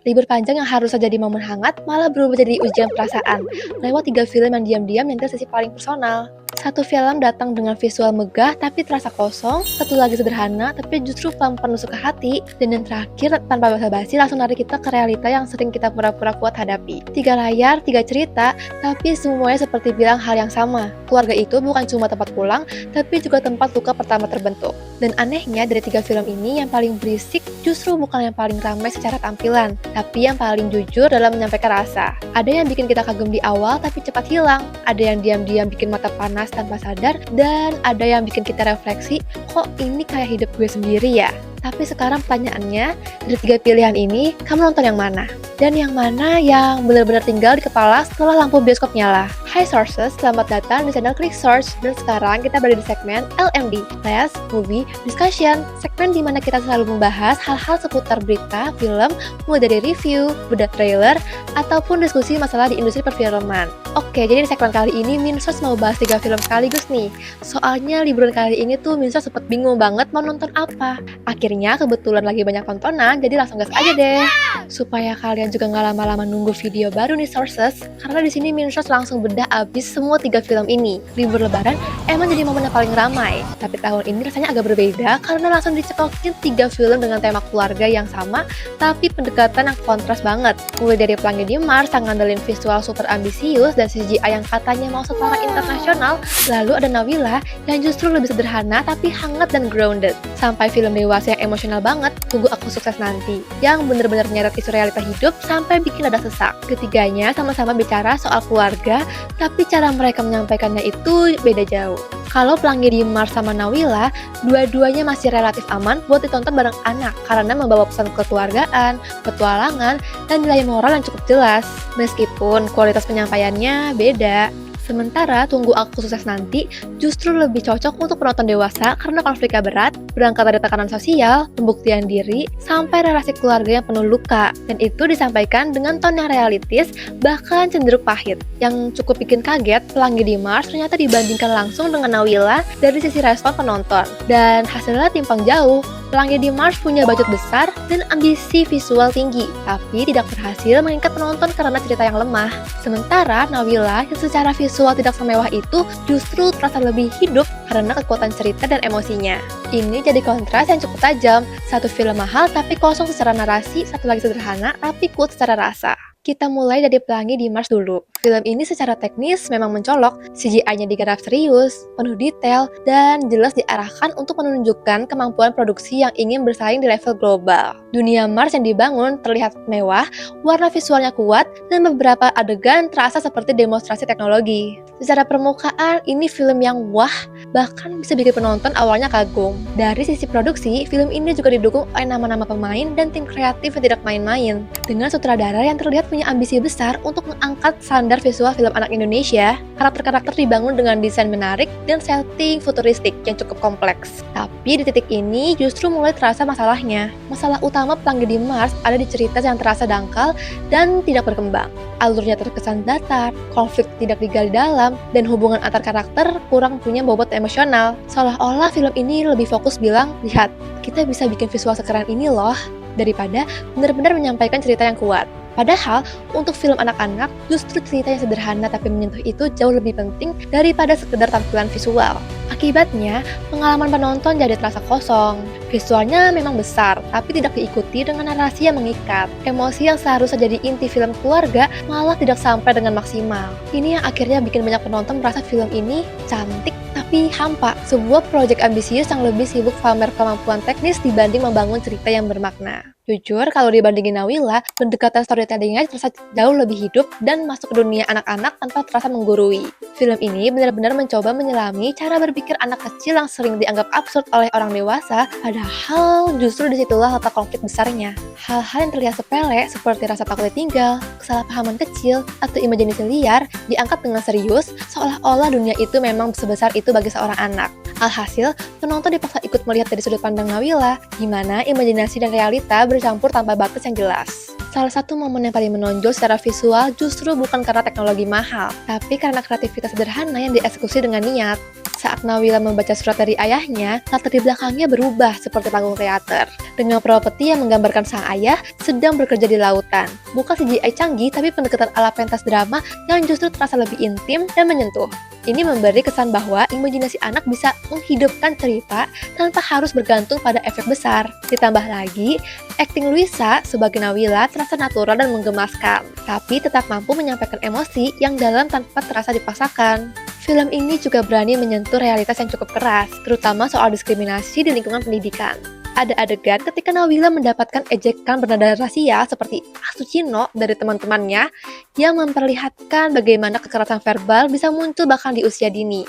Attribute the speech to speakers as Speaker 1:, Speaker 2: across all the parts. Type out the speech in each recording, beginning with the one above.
Speaker 1: Libur panjang yang harusnya jadi momen hangat malah berubah jadi ujian perasaan lewat 3 film yang diam-diam nyentuh sisi paling personal. Satu film datang dengan visual megah tapi terasa kosong, satu lagi sederhana tapi justru pelan-pelan menusuk ke hati, dan yang terakhir tanpa basa-basi langsung narik kita ke realita yang sering kita pura-pura kuat hadapi. 3 layar, 3 cerita, tapi semuanya seperti bilang hal yang sama. Keluarga itu bukan cuma tempat pulang, tapi juga tempat luka pertama terbentuk. Dan anehnya dari 3 film ini yang paling berisik justru bukan yang paling ramai secara tampilan, tapi yang paling jujur dalam menyampaikan rasa. Ada yang bikin kita kagum di awal tapi cepat hilang, ada yang diam-diam bikin mata panas tanpa sadar, dan ada yang bikin kita refleksi, kok ini kayak hidup gue sendiri ya? Tapi sekarang pertanyaannya, dari 3 pilihan ini, kamu nonton yang mana? Dan yang mana yang benar-benar tinggal di kepala setelah lampu bioskop nyala? Hai Sources, selamat datang di channel Click Source, dan sekarang kita berada di segmen LMD, Last Movie Discussion, segmen di mana kita selalu membahas hal-hal seputar berita, film, mulai dari review, bedah trailer, ataupun diskusi masalah di industri perfilman. Oke, jadi di segmen kali ini Minsos mau bahas 3 film sekaligus nih. Soalnya liburan kali ini tuh Minsos sempet bingung banget mau nonton apa. Akhirnya kebetulan lagi banyak tontonan, jadi langsung gas aja deh. Supaya kalian juga nggak lama-lama nunggu video baru nih Sources, karena di sini Minsos langsung bedah abis semua 3 film ini. Libur lebaran emang jadi momen yang paling ramai, tapi tahun ini rasanya agak berbeda karena langsung dicekokin 3 film dengan tema keluarga yang sama, tapi pendekatan yang kontras banget. Mulai dari Pelangi di Mars yang ngandelin visual super ambisius dan CGI yang katanya mau setara internasional, lalu ada Nawila yang justru lebih sederhana tapi hangat dan grounded. Sampai film dewasa yang emosional banget, Tunggu Aku Sukses Nanti, yang bener-bener nyeret isu realita hidup sampai bikin dada sesak. Ketiganya sama-sama bicara soal keluarga, tapi cara mereka menyampaikannya itu beda jauh. Kalau Pelangi di Mars sama Nawila, dua-duanya masih relatif aman buat ditonton bareng anak karena membawa pesan kekeluargaan, petualangan, dan nilai moral yang cukup jelas. Meskipun kualitas penyampaiannya beda. Sementara Tunggu Aku Sukses Nanti justru lebih cocok untuk penonton dewasa karena konfliknya berat, berangkat dari tekanan sosial, pembuktian diri, sampai relasi keluarga yang penuh luka. Dan itu disampaikan dengan tone yang realistis, bahkan cenderung pahit. Yang cukup bikin kaget, Pelangi di Mars ternyata dibandingkan langsung dengan Nawila dari sisi respon penonton. Dan hasilnya timpang jauh. Pelangi di Mars punya budget besar dan ambisi visual tinggi, tapi tidak berhasil mengikat penonton karena cerita yang lemah. Sementara Nawila yang secara visual tidak semewah itu justru terasa lebih hidup karena kekuatan cerita dan emosinya. Ini jadi kontras yang cukup tajam, satu film mahal tapi kosong secara narasi, satu lagi sederhana tapi kuat secara rasa. Kita mulai dari Pelangi di Mars dulu. Film ini secara teknis memang mencolok, CGI-nya digarap serius, penuh detail, dan jelas diarahkan untuk menunjukkan kemampuan produksi yang ingin bersaing di level global. Dunia Mars yang dibangun terlihat mewah, warna visualnya kuat, dan beberapa adegan terasa seperti demonstrasi teknologi. Secara permukaan, ini film yang wah, bahkan bisa bikin penonton awalnya kagum. Dari sisi produksi, film ini juga didukung oleh nama-nama pemain dan tim kreatif yang tidak main-main. Dengan sutradara yang terlihat punya ambisi besar untuk mengangkat standar visual film anak Indonesia, karakter-karakter dibangun dengan desain menarik dan setting futuristik yang cukup kompleks. Tapi di titik ini justru mulai terasa masalahnya. Masalah utama Pelangi di Mars ada di cerita yang terasa dangkal dan tidak berkembang. Alurnya terkesan datar, konflik tidak digali dalam, dan hubungan antar karakter kurang punya bobot emosional. Seolah-olah film ini lebih fokus bilang, lihat, kita bisa bikin visual sekeren ini loh, daripada benar-benar menyampaikan cerita yang kuat. Padahal, untuk film anak-anak, justru cerita yang sederhana tapi menyentuh itu jauh lebih penting daripada sekedar tampilan visual. Akibatnya, pengalaman penonton jadi terasa kosong. Visualnya memang besar, tapi tidak diikuti dengan narasi yang mengikat. Emosi yang seharusnya jadi inti film keluarga malah tidak sampai dengan maksimal. Ini yang akhirnya bikin banyak penonton merasa film ini cantik tapi hampa. Sebuah proyek ambisius yang lebih sibuk pamer kemampuan teknis dibanding membangun cerita yang bermakna. Jujur, kalau dibandingin Nawila, pendekatan storytellingnya terasa jauh lebih hidup dan masuk ke dunia anak-anak tanpa terasa menggurui. Film ini benar-benar mencoba menyelami cara berpikir anak kecil yang sering dianggap absurd oleh orang dewasa, padahal justru disitulah letak konflik besarnya. Hal-hal yang terlihat sepele seperti rasa takut ditinggal, kesalahpahaman kecil, atau imajinasi liar diangkat dengan serius, seolah-olah dunia itu memang sebesar itu bagi seorang anak. Alhasil, penonton dipaksa ikut melihat dari sudut pandang Nawila, gimana imajinasi dan realita bercampur tanpa batas yang jelas. Salah satu momen yang paling menonjol secara visual justru bukan karena teknologi mahal, tapi karena kreativitas sederhana yang dieksekusi dengan niat. Saat Nawila membaca surat dari ayahnya, latar di belakangnya berubah seperti panggung teater. Dengan properti yang menggambarkan sang ayah sedang bekerja di lautan. Bukan CGI canggih, tapi pendekatan ala pentas drama yang justru terasa lebih intim dan menyentuh. Ini memberi kesan bahwa imajinasi anak bisa menghidupkan cerita tanpa harus bergantung pada efek besar. Ditambah lagi, akting Luisa sebagai Nawila terasa natural dan menggemaskan, tapi tetap mampu menyampaikan emosi yang dalam tanpa terasa dipaksakan. Film ini juga berani menyentuh realitas yang cukup keras, terutama soal diskriminasi di lingkungan pendidikan. Ada adegan ketika Nawila mendapatkan ejekan bernada rasial seperti Asuchino dari teman-temannya yang memperlihatkan bagaimana kekerasan verbal bisa muncul bahkan di usia dini.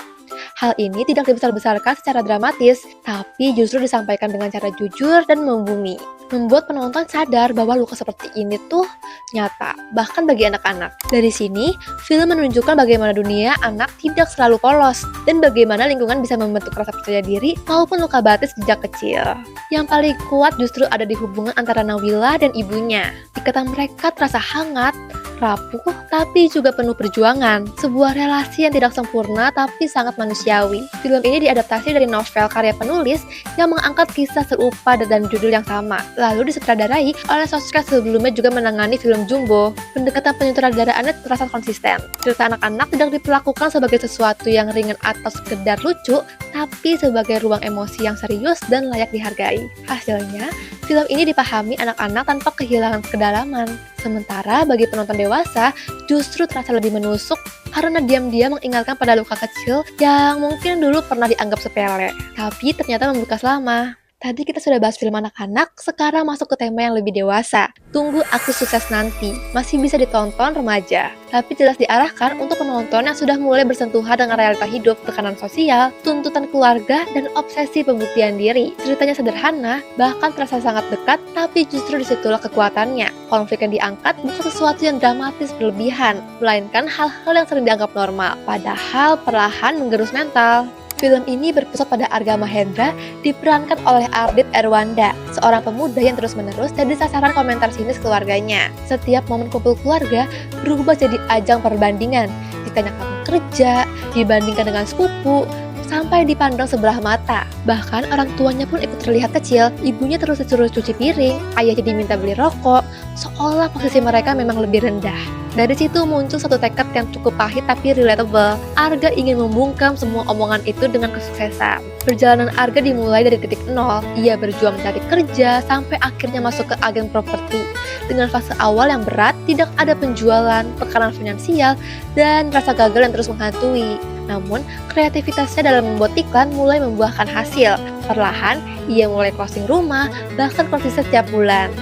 Speaker 1: Hal ini tidak dibesar-besarkan secara dramatis, tapi justru disampaikan dengan cara jujur dan membumi. Membuat penonton sadar bahwa luka seperti ini tuh nyata, bahkan bagi anak-anak. Dari sini, film menunjukkan bagaimana dunia anak tidak selalu polos, dan bagaimana lingkungan bisa membentuk rasa percaya diri maupun luka batin sejak kecil. Yang paling kuat justru ada di hubungan antara Nawila dan ibunya. Ikatan mereka terasa hangat, rapuh, tapi juga penuh perjuangan. Sebuah relasi yang tidak sempurna tapi sangat manusiawi. Film ini diadaptasi dari novel karya penulis yang mengangkat kisah serupa dan judul yang sama. Lalu disutradarai oleh sosok sebelumnya juga menangani film Jumbo. Pendekatan penyutradaraannya terasa konsisten. Cerita anak-anak tidak diperlakukan sebagai sesuatu yang ringan atau sekedar lucu, tapi sebagai ruang emosi yang serius dan layak dihargai. Hasilnya, film ini dipahami anak-anak tanpa kehilangan kedalaman. Sementara bagi penonton dewasa, justru terasa lebih menusuk karena diam-diam mengingatkan pada luka kecil yang mungkin dulu pernah dianggap sepele, tapi ternyata membekas lama. Tadi kita sudah bahas film anak-anak, sekarang masuk ke tema yang lebih dewasa. Tunggu Aku Sukses Nanti, masih bisa ditonton remaja, tapi jelas diarahkan untuk penonton yang sudah mulai bersentuhan dengan realita hidup, tekanan sosial, tuntutan keluarga, dan obsesi pembuktian diri. Ceritanya sederhana, bahkan terasa sangat dekat, tapi justru disitulah kekuatannya. Konflik yang diangkat bukan sesuatu yang dramatis berlebihan, melainkan hal-hal yang sering dianggap normal, padahal perlahan menggerus mental. Film ini berpusat pada Arga Mahendra, diperankan oleh Ardit Erwanda, seorang pemuda yang terus-menerus jadi sasaran komentar sinis keluarganya. Setiap momen kumpul keluarga berubah jadi ajang perbandingan, ditanyakan kerja, dibandingkan dengan sepupu, sampai dipandang sebelah mata. Bahkan orang tuanya pun ikut terlihat kecil, ibunya terus disuruh cuci piring, ayahnya diminta beli rokok, seolah posisi mereka memang lebih rendah. Dari situ muncul satu tekad yang cukup pahit tapi relatable. Arga ingin membungkam semua omongan itu dengan kesuksesan. Perjalanan Arga dimulai dari titik nol. Ia berjuang mencari kerja sampai akhirnya masuk ke agen properti. Dengan fase awal yang berat, tidak ada penjualan, tekanan finansial, dan rasa gagal yang terus menghantui. Namun, kreativitasnya dalam membuat iklan mulai membuahkan hasil. Perlahan, ia mulai closing rumah, bahkan konsisten setiap bulan.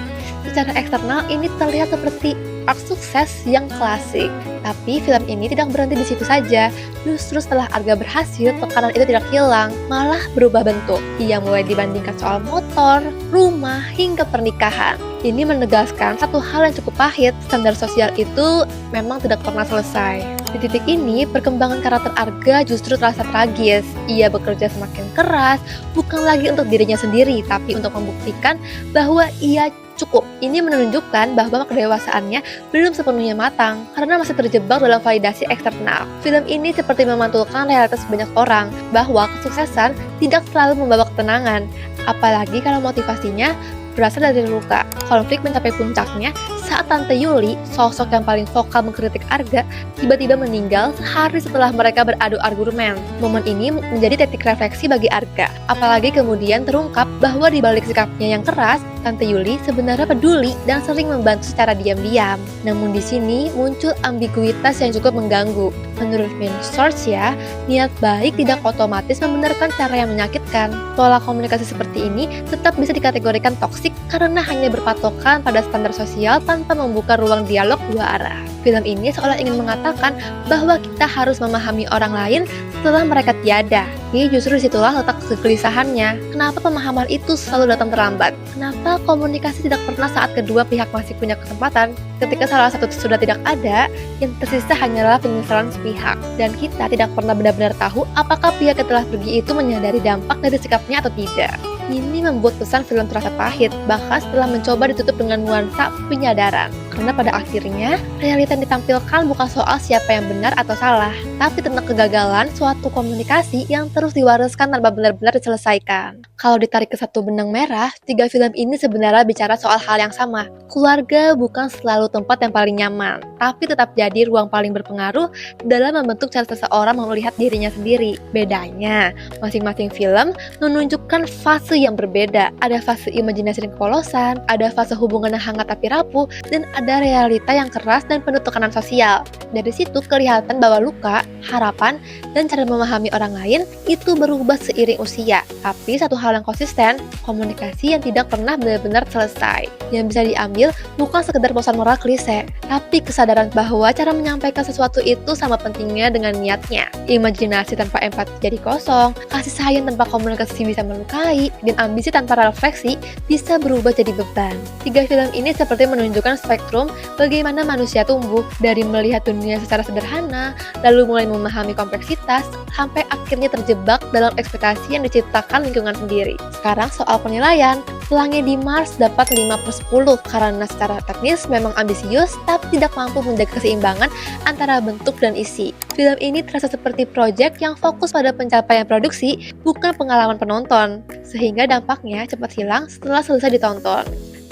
Speaker 1: Secara eksternal, ini terlihat seperti arc sukses yang klasik. Tapi film ini tidak berhenti di situ saja. Justru setelah Arga berhasil, tekanan itu tidak hilang, malah berubah bentuk. Ia mulai dibandingkan soal motor, rumah, hingga pernikahan. Ini menegaskan satu hal yang cukup pahit, standar sosial itu memang tidak pernah selesai. Di titik ini, perkembangan karakter Arga justru terasa tragis. Ia bekerja semakin keras, bukan lagi untuk dirinya sendiri, tapi untuk membuktikan bahwa ia cukup. Ini menunjukkan bahwa kedewasaannya belum sepenuhnya matang karena masih terjebak dalam validasi eksternal. Film ini seperti memantulkan realitas banyak orang bahwa kesuksesan tidak selalu membawa ketenangan, apalagi kalau motivasinya berasal dari luka. Konflik mencapai puncaknya saat Tante Yuli, sosok yang paling vokal mengkritik Arga, tiba-tiba meninggal sehari setelah mereka beradu argumen. Momen ini menjadi titik refleksi bagi Arga, apalagi kemudian terungkap bahwa di balik sikapnya yang keras, Tante Yuli sebenarnya peduli dan sering membantu secara diam-diam. Namun di sini muncul ambiguitas yang cukup mengganggu. Menurut main source ya, niat baik tidak otomatis membenarkan cara yang menyakitkan. Pola komunikasi seperti ini tetap bisa dikategorikan toksik karena hanya berpatokan pada standar sosial tanpa membuka ruang dialog dua arah. Film ini seolah ingin mengatakan bahwa kita harus memahami orang lain setelah mereka tiada. Tapi justru disitulah letak kegelisahannya. Kenapa pemahaman itu selalu datang terlambat? Kenapa komunikasi tidak pernah saat kedua pihak masih punya kesempatan? Ketika salah satu sudah tidak ada, yang tersisa hanyalah penyesalan sepihak. Dan kita tidak pernah benar-benar tahu apakah pihak yang telah pergi itu menyadari dampak dari sikapnya atau tidak. Ini membuat pesan film terasa pahit, bahkan setelah mencoba ditutup dengan nuansa penyadaran. Karena pada akhirnya, realita yang ditampilkan bukan soal siapa yang benar atau salah, tapi tentang kegagalan suatu komunikasi yang terus diwariskan tanpa benar-benar diselesaikan. Kalau ditarik ke satu benang merah, tiga film ini sebenarnya bicara soal hal yang sama. Keluarga bukan selalu tempat yang paling nyaman, tapi tetap jadi ruang paling berpengaruh dalam membentuk cara seseorang melihat dirinya sendiri. Bedanya, masing-masing film menunjukkan fase yang berbeda. Ada fase imajinasi dan kepolosan, ada fase hubungan yang hangat tapi rapuh, dan ada realita yang keras dan penuh tekanan sosial. Dari situ kelihatan bahwa luka, harapan, dan cara memahami orang lain itu berubah seiring usia. Tapi satu hal yang konsisten, komunikasi yang tidak pernah benar-benar selesai. Yang bisa diambil bukan sekedar pesan moral klise, tapi kesadaran bahwa cara menyampaikan sesuatu itu sama pentingnya dengan niatnya. Imajinasi tanpa empati jadi kosong, kasih sayang tanpa komunikasi bisa melukai, dan ambisi tanpa refleksi bisa berubah jadi beban. Tiga film ini seperti menunjukkan spektrum bagaimana manusia tumbuh dari melihat dunia secara sederhana, lalu mulai memahami kompleksitas, sampai akhirnya terjebak dalam ekspektasi yang diciptakan lingkungan sendiri. Sekarang soal penilaian, Pelangi di Mars dapat 5/10 karena secara teknis memang ambisius tapi tidak mampu menjaga keseimbangan antara bentuk dan isi. Film ini terasa seperti proyek yang fokus pada pencapaian produksi, bukan pengalaman penonton, sehingga dampaknya cepat hilang setelah selesai ditonton.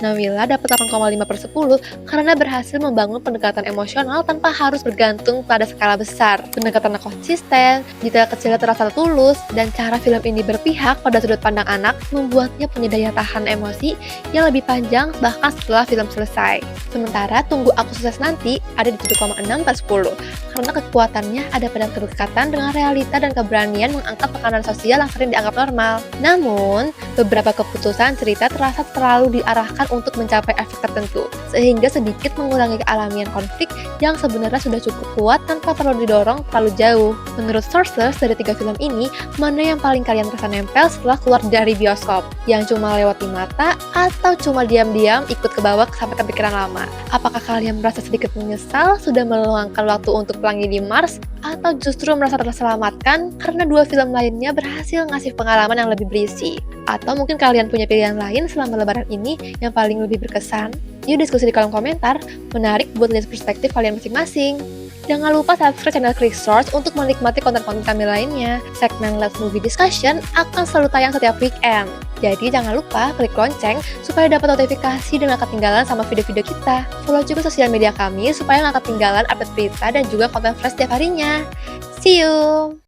Speaker 1: Nawila dapat 8,5/10 karena berhasil membangun pendekatan emosional tanpa harus bergantung pada skala besar. Pendekatannya konsisten, detail kecilnya terasa tulus, dan cara film ini berpihak pada sudut pandang anak membuatnya punya daya tahan emosi yang lebih panjang bahkan setelah film selesai. Sementara Tunggu Aku Sukses Nanti ada di 7,6/10 karena kekuatannya ada pada kedekatan dengan realita dan keberanian mengangkat tekanan sosial yang sering dianggap normal. Namun, beberapa keputusan cerita terasa terlalu diarahkan untuk mencapai efek tertentu, sehingga sedikit mengurangi kealamian konflik yang sebenarnya sudah cukup kuat tanpa perlu didorong terlalu jauh. Menurut sources dari tiga film ini, mana yang paling kalian terasa nempel setelah keluar dari bioskop? Yang cuma lewat di mata, atau cuma diam-diam ikut ke bawah sampai kepikiran lama? Apakah kalian merasa sedikit menyesal sudah meluangkan waktu untuk Pelangi di Mars, atau justru merasa terselamatkan karena dua film lainnya berhasil ngasih pengalaman yang lebih berisi? Atau mungkin kalian punya pilihan lain selama lebaran ini yang paling lebih berkesan? Yuk diskusi di kolom komentar, menarik buat lihat perspektif kalian masing-masing. Jangan lupa subscribe channel Click Source untuk menikmati konten-konten kami lainnya. Segmen Let's Movie Discussion akan selalu tayang setiap weekend. Jadi jangan lupa klik lonceng supaya dapat notifikasi dan gak ketinggalan sama video-video kita. Follow juga sosial media kami supaya gak ketinggalan update berita dan juga konten fresh setiap harinya. See you!